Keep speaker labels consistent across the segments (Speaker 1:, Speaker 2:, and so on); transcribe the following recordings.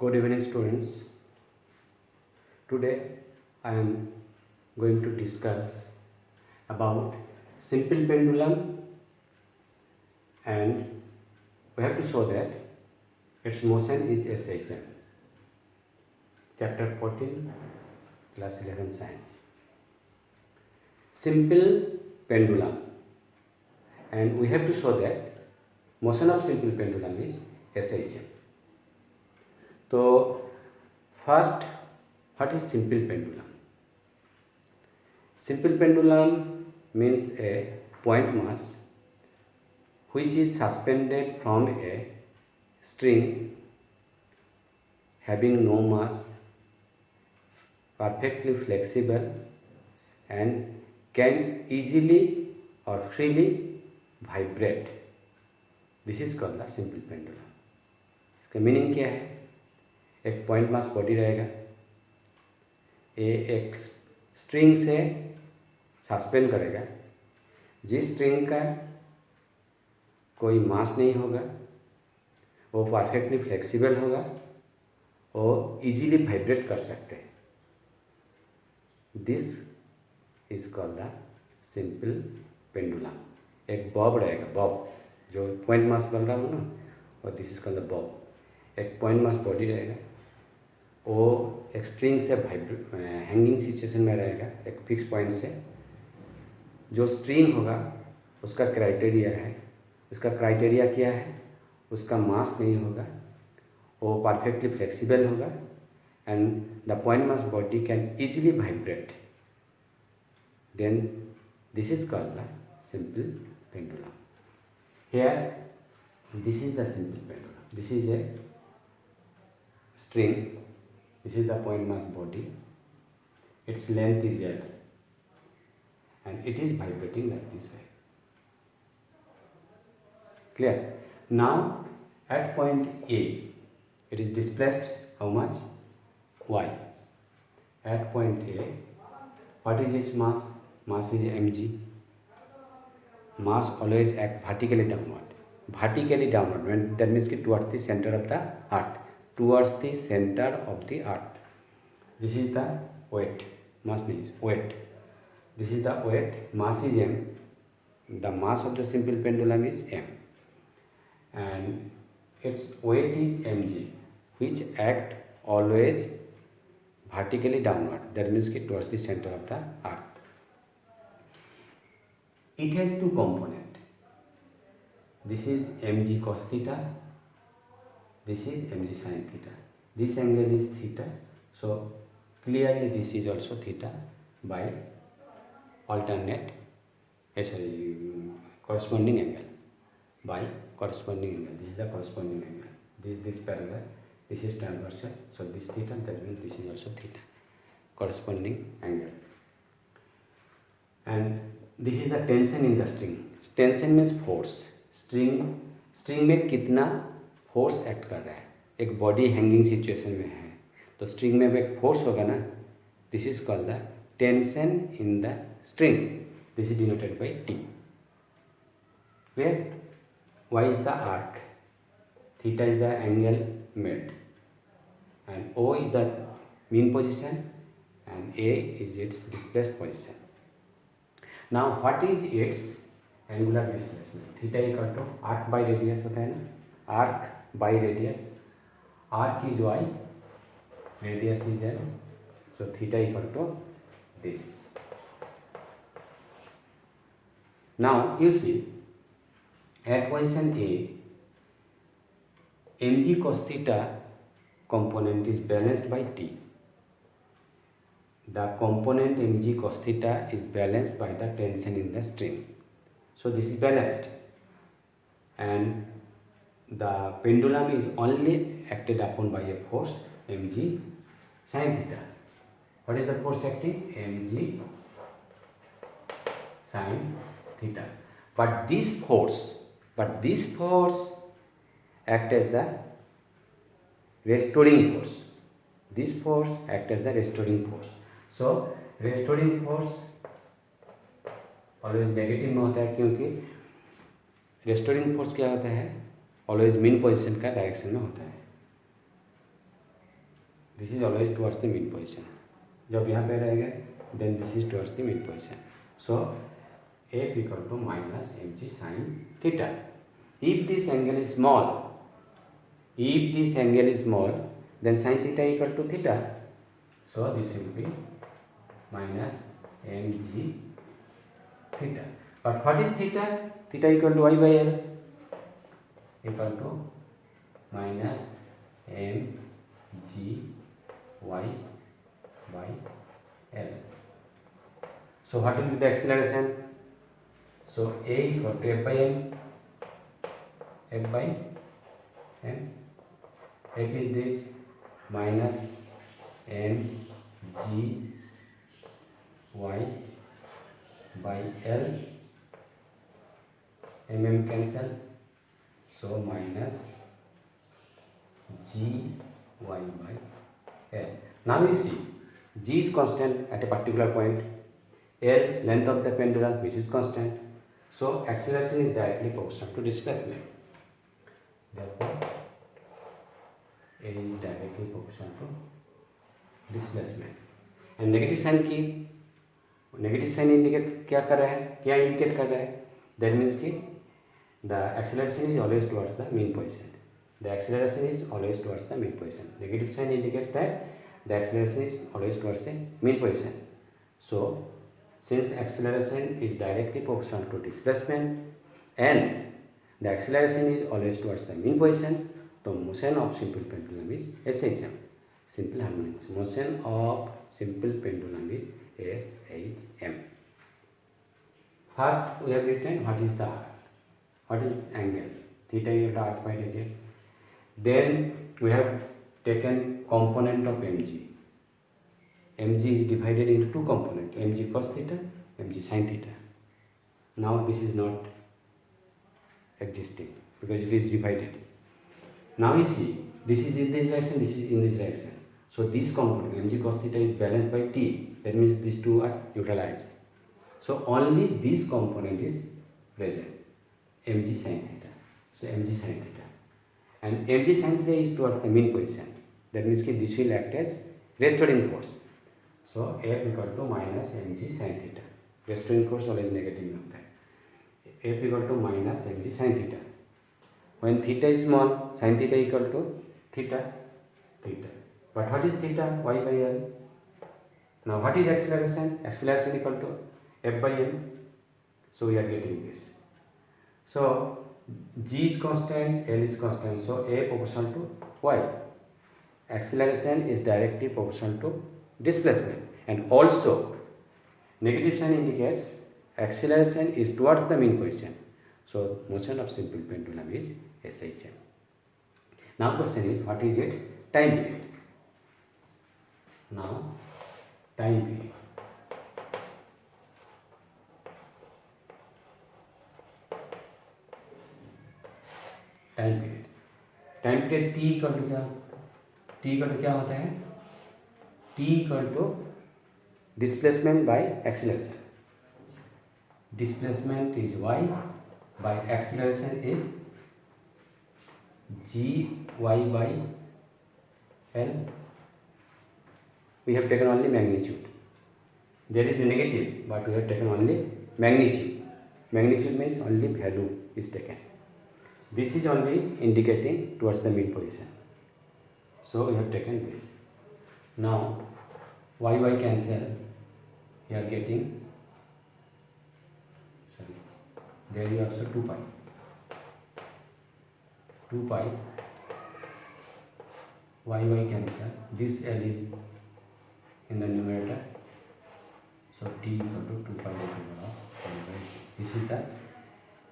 Speaker 1: Good evening, students. Today I am going to discuss about simple pendulum, and we have to show that its motion is SHM. Chapter 14, class 11 science. Simple pendulum, and we have to show that motion of simple pendulum is SHM. So first, what is simple pendulum? Simple pendulum means a point mass which is suspended from a string having no mass, perfectly flexible, and can easily or freely vibrate. This is called the simple pendulum. इसका meaning क्या है? एक point mass body रहेगा, ये एक string से suspend करेगा, जिस स्ट्रिंग का कोई मास नहीं होगा, वो परफेक्टली फ्लेक्सिबल होगा और इजीली वाइब्रेट कर सकते हैं. This is called the simple pendulum. एक बॉब रहेगा, बॉब जो पॉइंट मास बन रहा हो ना, और this is called the Bob. एक पॉइंट मास बॉडी रहेगा, वो एक स्ट्रिंग से हैंगिंग सिचुएशन में रहेगा, एक फिक्स पॉइंट से. जो स्ट्रिंग होगा उसका क्राइटेरिया है, उसका क्राइटेरिया क्या है? उसका मास नहीं होगा, वो परफेक्टली फ्लेक्सिबल होगा, and the point mass body can easily vibrate. Then this is called the simple pendulum. Here this is the simple pendulum. This is a string. This is the point mass body. Its length is L, and it is vibrating like this way. Clear? Now at point A, it is displaced how much? Y. At point A, what is its mass? Mass is mg. Mass always act vertically downward. Vertically downward, when that means towards the center of the earth. Towards the center of the earth. This is the weight. Mass is weight. This is the weight. Mass is m. The mass of the simple pendulum is m, and its weight is mg, which act always vertically downward. That means towards the center of the earth. It has two components. This is mg cos theta. This is mg sin theta. This angle is theta, so clearly this is also theta by alternate corresponding angle, by corresponding angle. This is the corresponding angle. This parallel, this is transversal, so this theta, that means this is also theta, corresponding angle. And this is the tension in the string. Tension means force. String में कितना force act कर रहा है. एक body hanging situation में है तो string में एक फोर्स होगा ना. This is called the tension in the string. This is denoted by T. Where y is the arc, theta is the angle made, and O is the mean position, and A is its displaced position. Now what is its angular displacement? Theta equal to arc by radius होता है ना, arc by radius. Arc is y, radius is l, so theta equal to this. Now you see at position A, mg cos theta component is balanced by t. The component mg cos theta is balanced by the tension in the string, so this is balanced, and the pendulum is only acted upon by a force mg sin theta. What is the force acting? Mg sin theta. But this force act as the restoring force. This force act as the restoring force. So restoring force always negative में होता है, क्योंकि restoring force क्या होता है? Always mean position का direction में होता है. This is always towards the mid position, जब यहाँ पे रहेगा then this is towards the mid position. So f equal to minus mg sin theta. If this angle is small, then sin theta equal to theta. So this will be minus mg theta. But what is theta? Theta equal to y by l, equal to minus mg y by l. So what will be the acceleration? So a equal to f by m. F is this minus mg y by l. Cancel, so minus g y by l. Now you see g is constant at a particular point, l length of the pendulum which is constant, so acceleration is directly proportional to displacement. Therefore a is directly proportional to displacement. And negative sign की negative sign indicate क्या कर रहा है, क्या indicate कर रहा है? That means कि the acceleration is always towards the mean position. The acceleration is always towards the mean position. Negative sign indicates that the acceleration is always towards the mean position. So since acceleration is directly proportional to displacement and the acceleration is always towards the mean position, the motion of simple pendulum is SHM, simple harmonic motion. Motion of simple pendulum is SHM. First we have written what is angle, theta equal to 8.8. Then we have taken component of mg. mg is divided into two components, mg cos theta, mg sin theta. Now this is not existing because it is divided. Now you see this is in this direction, this is in this direction. So this component mg cos theta is balanced by t. That means these two are neutralized. So only this component is present, mg sin theta. So mg sin theta, and mg sin theta is towards the mean position. That means that this will act as restoring force. So f equal to minus mg sin theta. Restoring force always negative होता है. f equal to minus mg sin theta. When theta is small, sin theta equal to theta. But what is theta? Y by l. Now what is acceleration? Acceleration equal to f by m. So we are getting this. So g is constant, l is constant. So a proportional to y. Acceleration is directly proportional to displacement, and also negative sign indicates acceleration is towards the mean position. So motion of simple pendulum is SHM. Now question is what is its time period? Now time period. Time period t equal to क्या होता है? T equal to displacement by acceleration. Displacement is y by acceleration is g y by l. We have taken only magnitude. There is negative, but we have taken only magnitude. Magnitude means only value is taken. This is only indicating towards the mid position. So we have taken this. Now y cancel. You are getting, there is also 2 pi. Y cancel. This l is in the numerator. So t equal to 2 pi by 2 of y by. This is the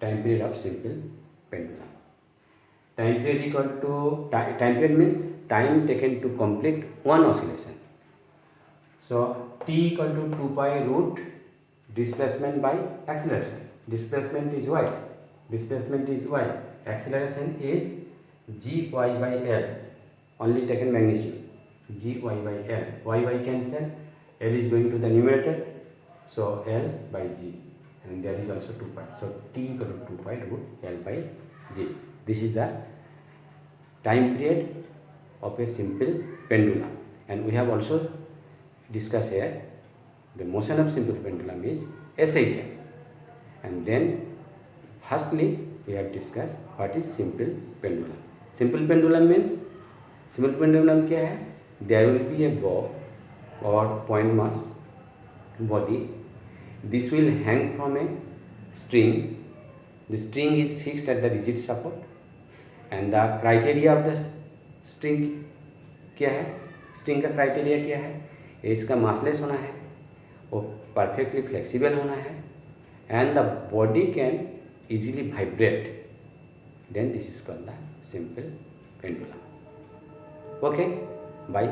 Speaker 1: time period of simple pendulum. Time period equal to time period means time taken to complete one oscillation. So t equal to 2 pi root displacement by acceleration. Displacement is y. Acceleration is g y by l. Only taken magnitude. G y by l. Y cancel. L is going to the numerator. So l by g. And there is also 2 pi. So t equal to 2 pi root l by g. This is the time period of a simple pendulum. And we have also discussed here the motion of simple pendulum is SHM. And then firstly we have discussed what is simple pendulum. Simple pendulum means, simple pendulum क्या है? There will be a bob or point mass body. This will hang from a string. The string is fixed at the rigid support, and the criteria of the string क्या है? String का criteria क्या है? इसका massless होना है, वो perfectly flexible होना है, and the body can easily vibrate. Then this is called the simple pendulum. Okay, bye.